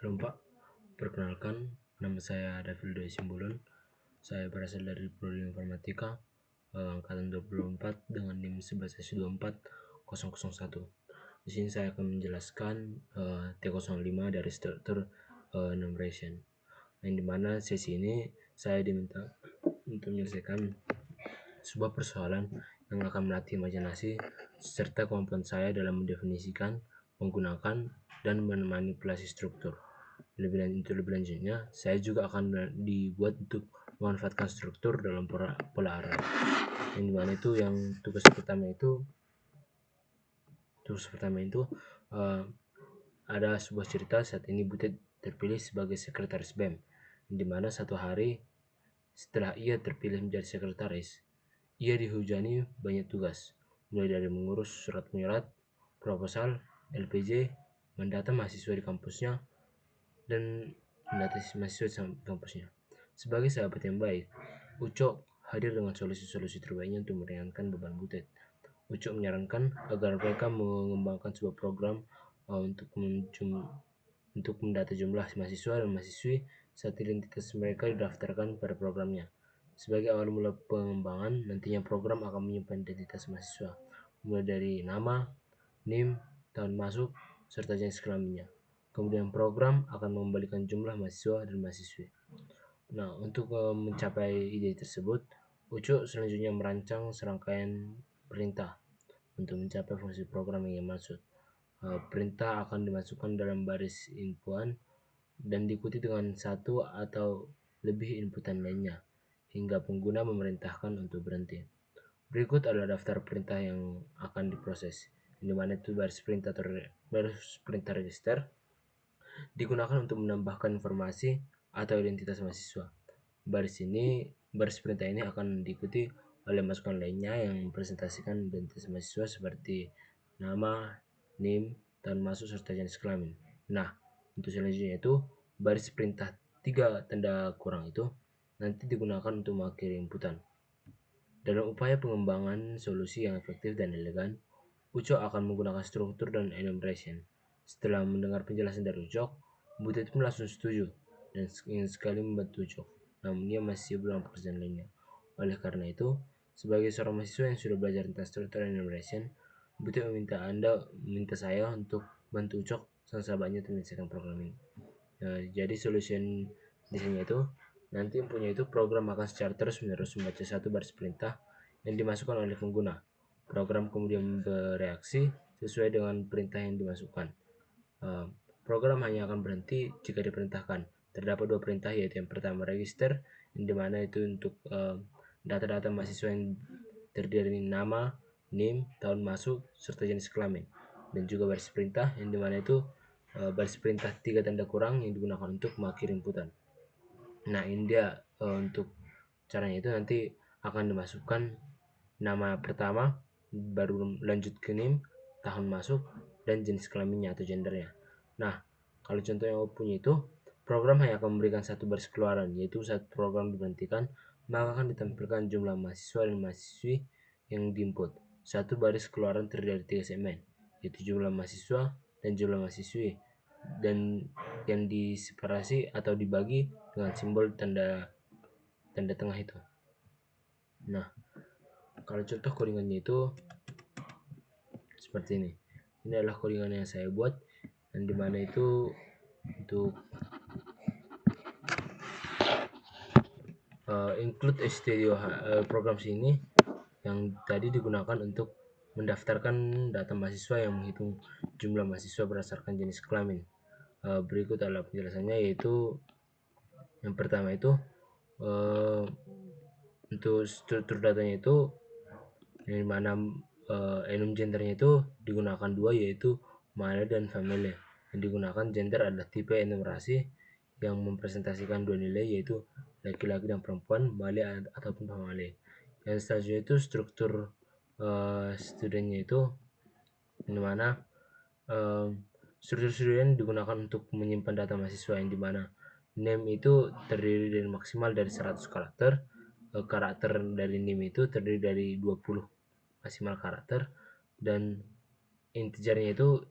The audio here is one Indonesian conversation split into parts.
Halo Pak, perkenalkan nama saya Davildo Simbulun. Saya berasal dari Prodi Informatika angkatan 24 dengan NIM 11S24001. Di sini saya akan menjelaskan T05 dari struktur enumeration. Yang dimana sesi ini saya diminta untuk menyelesaikan sebuah persoalan yang akan melatih imajinasi serta kemampuan saya dalam mendefinisikan, menggunakan, dan memanipulasi struktur. Lebih lanjutnya, saya juga akan dibuat untuk memanfaatkan struktur dalam pola array. Yang dimana itu yang tugas pertama itu ada sebuah cerita saat ini Butet terpilih sebagai sekretaris BEM, di mana satu hari setelah ia terpilih menjadi sekretaris, ia dihujani banyak tugas, mulai dari mengurus surat menyurat, proposal, LPJ, mendata mahasiswa di kampusnya, dan mendata mahasiswa di kampusnya. Sebagai sahabat yang baik, Ucok hadir dengan solusi-solusi terbaiknya untuk meringankan beban Butet. Ucok menyarankan agar mereka mengembangkan sebuah program untuk mendata jumlah mahasiswa dan mahasiswi saat identitas mereka didaftarkan pada programnya. Sebagai awal mula pengembangan, nantinya program akan menyimpan identitas mahasiswa, mulai dari nama, NIM, tahun masuk, serta jenis kelaminnya. Kemudian program akan mengembalikan jumlah mahasiswa dan mahasiswi. Nah, untuk mencapai ide tersebut, Ucu selanjutnya merancang serangkaian perintah untuk mencapai fungsi program yang dimaksud. Perintah akan dimasukkan dalam baris inputan dan diikuti dengan satu atau lebih inputan lainnya, hingga pengguna memerintahkan untuk berhenti. Berikut adalah daftar perintah yang akan diproses, di mana itu baris perintah register digunakan untuk menambahkan informasi atau identitas mahasiswa. Baris perintah ini akan diikuti oleh masukan lainnya yang mempresentasikan identitas mahasiswa seperti nama, NIM, tahun masuk, serta jenis kelamin. Nah, untuk selanjutnya itu baris perintah 3 tanda kurang itu nanti digunakan untuk mengakhiri inputan. Dalam upaya pengembangan solusi yang efektif dan elegan, Ucok akan menggunakan struktur dan enumeration. Setelah mendengar penjelasan dari Ucok, Butet pun langsung setuju dan ingin sekali membantu Ucok. Namun ia masih belum pekerjaan lainnya. Oleh karena itu, sebagai seorang mahasiswa yang sudah belajar tentang struktur dan enumeration, Butet meminta saya untuk bantu Ucok sesahabatnya untuk menyelesaikan program ini. Jadi solution desainnya itu nanti mempunyai itu program akan secara terus-menerus membaca satu baris perintah yang dimasukkan oleh pengguna. Program kemudian bereaksi sesuai dengan perintah yang dimasukkan. Program hanya akan berhenti jika diperintahkan. Terdapat dua perintah, yaitu yang pertama register, yang dimana itu untuk data-data mahasiswa yang terdiri dari nama, NIM, tahun masuk, serta jenis kelamin. Dan juga baris perintah, yang dimana itu baris perintah 3 tanda kurang yang digunakan untuk mengakhiri inputan. Nah, ini dia untuk caranya itu nanti akan dimasukkan nama pertama, baru lanjut ke NIM, tahun masuk, dan jenis kelaminnya atau gendernya. Nah, kalau contoh yang punya itu, program hanya akan memberikan satu baris keluaran, yaitu saat program diberhentikan, maka akan ditampilkan jumlah mahasiswa dan mahasiswi yang diinput. Satu baris keluaran terdiri dari 3 segmen, yaitu jumlah mahasiswa dan jumlah mahasiswi, dan yang diseparasi atau dibagi dengan simbol tanda tengah itu. Nah, kalau contoh codingannya itu seperti ini. Ini adalah codingan yang saya buat, dan dimana itu untuk include studio program sini yang tadi digunakan untuk mendaftarkan data mahasiswa yang menghitung jumlah mahasiswa berdasarkan jenis kelamin. Berikut adalah penjelasannya, yaitu yang pertama itu untuk struktur datanya itu yang mana enum gendernya itu digunakan dua, yaitu male dan female. Yang digunakan gender adalah tipe enumerasi yang mempresentasikan dua nilai, yaitu laki-laki dan perempuan, male ataupun female. Yang selanjutnya itu struktur studentnya itu dimana struktur student digunakan untuk menyimpan data mahasiswa, yang dimana name itu terdiri dari maksimal dari 100 karakter, karakter dari name itu terdiri dari 20 maksimal karakter, dan integernya itu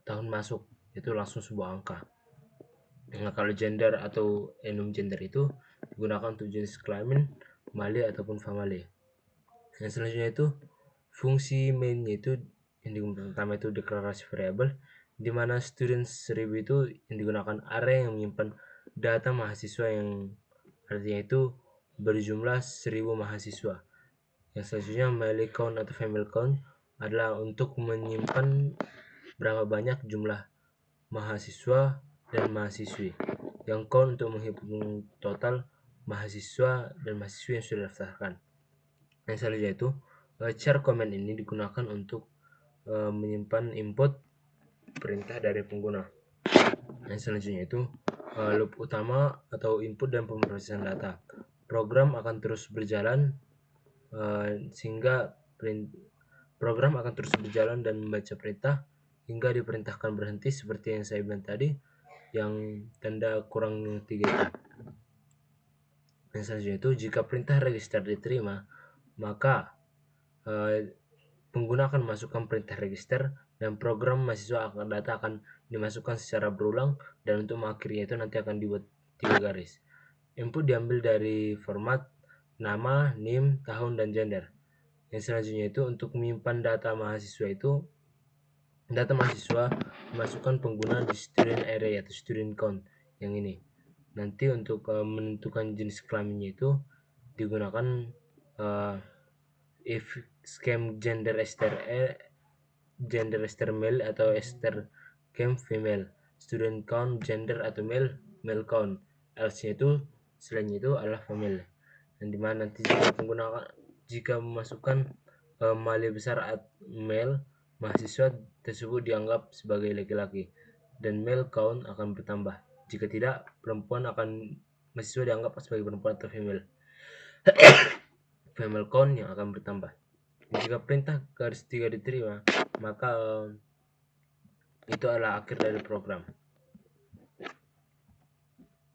tahun masuk, itu langsung sebuah angka. Nah, kalau gender atau enum gender itu digunakan untuk jenis kelamin, male ataupun female. Yang selanjutnya itu fungsi mainnya itu yang pertama itu deklarasi variabel, di mana student 1000 itu yang digunakan array yang menyimpan data mahasiswa yang artinya itu berjumlah 1000 mahasiswa. Yang selanjutnya male count atau female count adalah untuk menyimpan berapa banyak jumlah mahasiswa dan mahasiswi. Yang count untuk menghitung total mahasiswa dan mahasiswi yang sudah daftarkan. Yang selanjutnya itu char command ini digunakan untuk menyimpan input perintah dari pengguna. Yang selanjutnya itu loop utama atau input dan pemrosesan data. Program akan terus berjalan sehingga program akan terus berjalan dan membaca perintah hingga diperintahkan berhenti seperti yang saya bilang tadi, yang tanda kurang 3 itu. Yang selanjutnya itu jika perintah register diterima, maka pengguna akan memasukkan perintah register dan program mahasiswa data akan dimasukkan secara berulang, dan untuk mengakhirinya itu nanti akan dibuat 3 garis. Input diambil dari format nama, NIM, tahun, dan gender. Yang selanjutnya itu untuk menyimpan data mahasiswa itu data mahasiswa dimasukkan pengguna di student array atau student count yang ini. Nanti untuk menentukan jenis kelaminnya itu digunakan if scheme gender male atau scheme female, student count gender atau male count, else itu selainnya itu adalah female. Dan dimana nanti jika memasukkan male besar male, mahasiswa tersebut dianggap sebagai laki-laki dan male count akan bertambah. Jika tidak, mahasiswa dianggap sebagai perempuan atau female count yang akan bertambah. Jika perintah garis 3 diterima, maka itu adalah akhir dari program.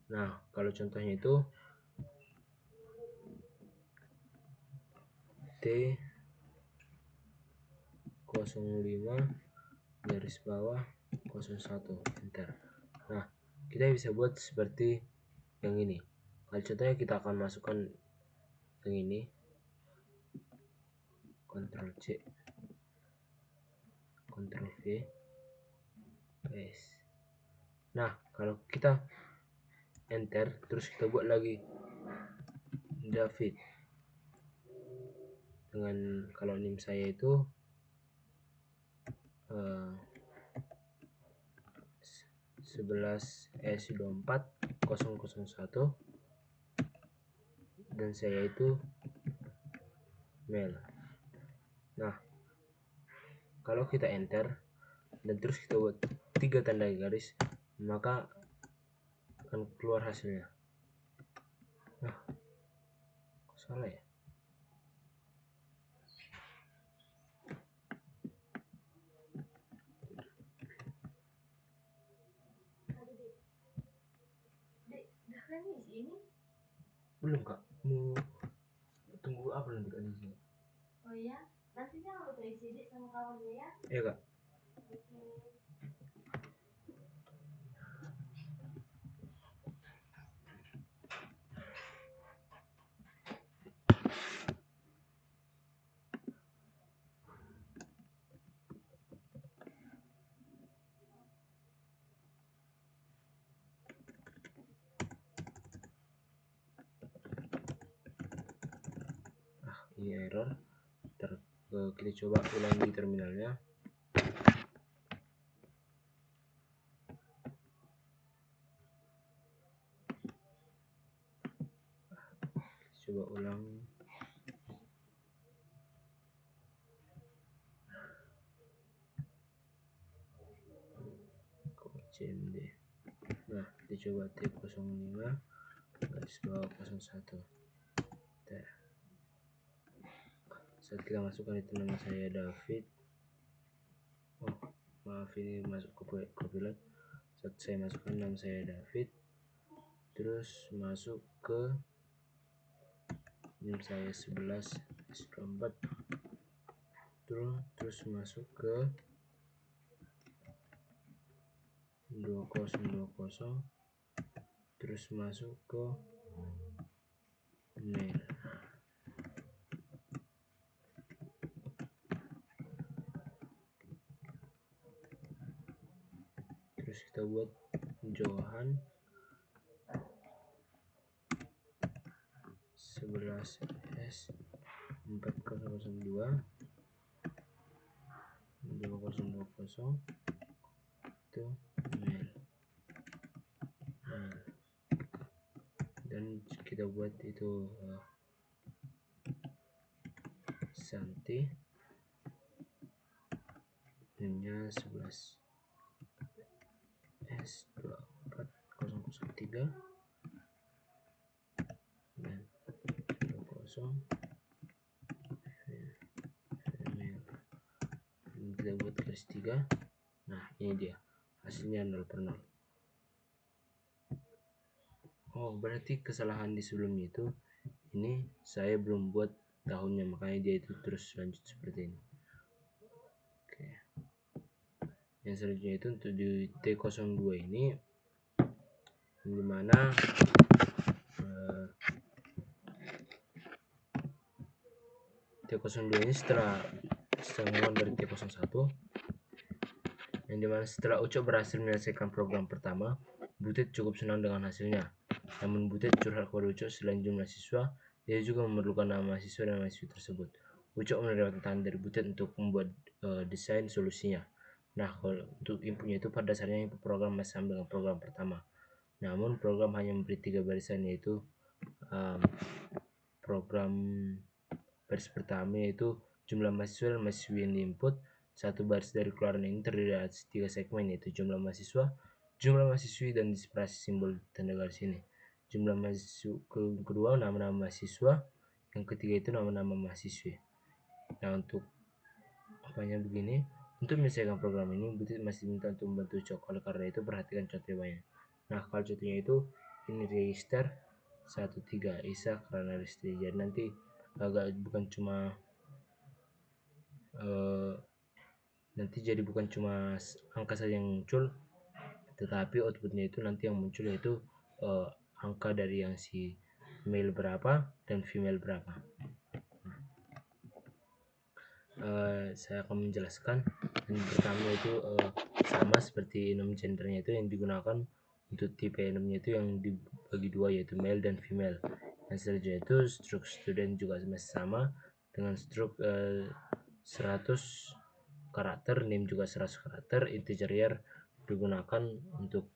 Nah, kalau contohnya itu T05 garis bawah 01 enter. Nah, kita bisa buat seperti yang ini. Kalau contohnya kita akan masukkan yang ini, Ctrl C, Ctrl V, paste. Nah, kalau kita enter terus kita buat lagi David dengan, kalau NIM saya itu 11S24001 dan saya itu male. Nah, kalau kita enter dan terus kita buat 3 tanda garis, maka akan keluar hasilnya. Nah, kok salah ya? Belum kak, mau tunggu apa nanti kak di sini? Oh iya, nanti saya harus isi sama kawannya ya. Iya kak. Ini error. Kita coba ulang di terminalnya. Coba ulang. CMD. Nah, kita coba T05 garis bawah 01. Saat kita masukkan itu nama saya David. Oh, maaf, ini masuk copilot. Saat saya masukkan nama saya David, terus masuk ke NIM saya 11S24, terus masuk ke 2020 terus masuk ke mail. Terus kita buat Johan 11S 4002 2020 itu mail. Dan kita buat itu Santi nya 11 S24003 dan 20 email. Kita buat garis 3. Nah, ini dia hasilnya 0/0. Oh, berarti kesalahan di sebelumnya itu ini saya belum buat tahunnya, makanya dia itu terus lanjut seperti ini. Oke. Yang selanjutnya itu untuk di T02 ini, dimana T02 ini setelah mengulang dari T01, yang dimana setelah Ucok berhasil menyelesaikan program pertama, Butet cukup senang dengan hasilnya. Namun Butet curhat kepada Ucok, selain jumlah siswa, dia juga memerlukan nama mahasiswa dan mahasiswi tersebut. Ucok menerima tantangan dari Butet untuk membuat desain solusinya. Nah, kalau untuk inputnya itu pada dasarnya input program masih sama dengan program pertama. Namun program hanya memberi 3 barisan, yaitu program baris pertama yaitu jumlah mahasiswa dan mahasiswi yang diinput. Satu baris dari keluaran ini terdiri dari 3 segmen, yaitu jumlah mahasiswa, jumlah mahasiswi, dan disperasi simbol tanda garis ini. Jumlah mahasiswa kedua nama-nama mahasiswa, yang ketiga itu nama-nama mahasiswi. Nah, untuk apanya begini, untuk menyelesaikan program ini Butet masih minta untuk membantu Ucok. Oleh karena itu perhatikan contohnya. Nah, kalau contohnya itu ini register 13 Isa karena register. Jadi nanti agak bukan cuma angka saja yang muncul, tetapi outputnya itu nanti yang muncul yaitu angka dari yang si male berapa dan female berapa. Saya akan menjelaskan. Yang pertama itu sama seperti enum gendernya itu yang digunakan untuk tipe enumnya itu yang dibagi dua, yaitu male dan female. Yang selanjutnya itu struk student juga masih sama dengan struk 100 karakter, name juga 100 karakter, integer year digunakan untuk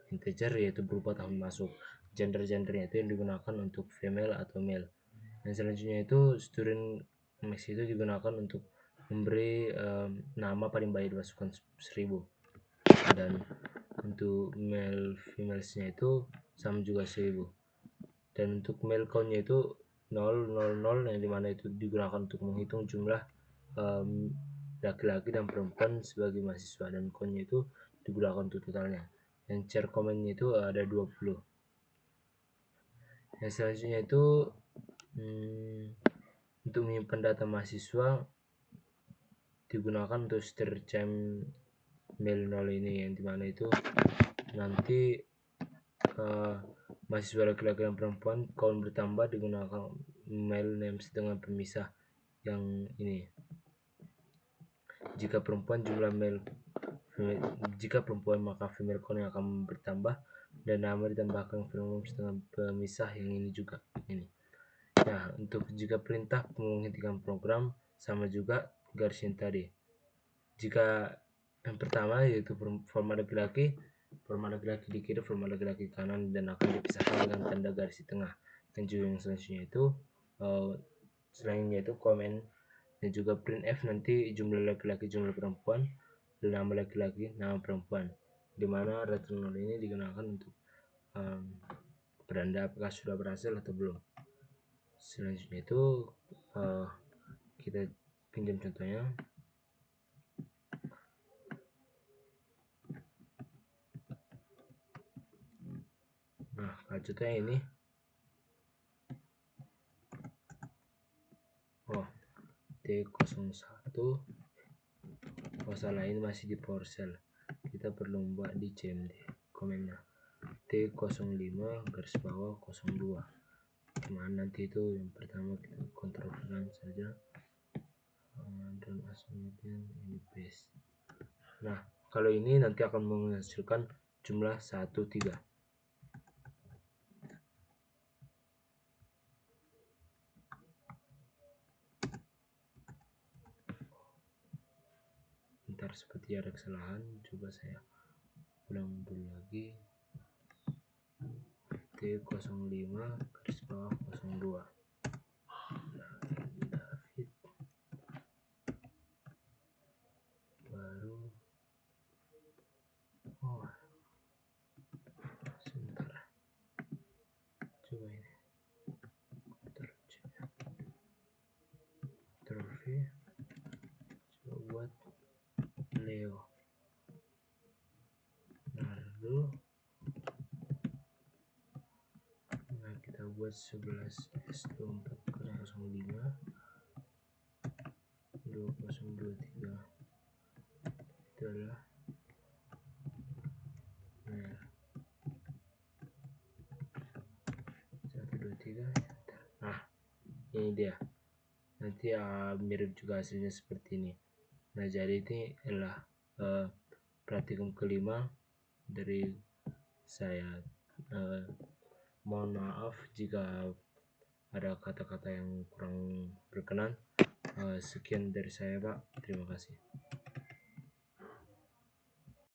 integer yaitu berupa tahun masuk. Gendernya itu yang digunakan untuk female atau male. Yang selanjutnya itu student max itu digunakan untuk memberi nama paling banyak dimasukkan 1000, dan untuk male females-nya itu sama juga 1000. Dan untuk male count-nya itu 000, yang dimana itu digunakan untuk menghitung jumlah laki-laki dan perempuan sebagai mahasiswa, dan count-nya itu digunakan untuk totalnya. Yang char comment-nya itu ada 20. Yang selanjutnya itu untuk menyimpan data mahasiswa digunakan untuk strcm male 0 ini, yang dimana itu nanti mahasiswa laki-laki dan perempuan count bertambah digunakan male names dengan pemisah yang ini. Jika perempuan jumlah male, jika perempuan maka female count yang akan bertambah, dan nama ditambahkan female dengan pemisah yang ini juga ini. Nah, untuk jika perintah menghentikan program sama juga garis yang tadi. Jika yang pertama yaitu format laki-laki di kiri, format laki-laki kanan, dan akan dipisahkan dengan tanda garis di tengah. Dan juga yang selanjutnya itu selainnya itu komen, dan juga printf nanti jumlah laki-laki, jumlah perempuan, dan nama laki-laki, nama perempuan, dimana return 0 ini digunakan untuk beranda apakah sudah berhasil atau belum. Selanjutnya itu kita pinjam contohnya. Nah, contohnya ini. T01. Salah, ini masih di PowerShell. Kita perlu membuat di CMD komennya. T05 garis bawah 02. Cuman nanti itu yang pertama kita kontrol saja, dan aslinya ini paste. Nah, kalau ini nanti akan menghasilkan jumlah 13. Bentar, seperti ada kesalahan, coba saya ulang dulu lagi. T05 garis bawah 02. David baru sebentar, coba ini Ctrl V, coba buat Leo, lalu nah kita buat 11 S24005 2023. Itu adalah 123. Nah, ini dia. Nanti mirip juga hasilnya seperti ini. Nah, jadi ini adalah praktikum kelima dari saya. Mohon maaf jika ada kata-kata yang kurang berkenan. Sekian dari saya, Pak. Terima kasih.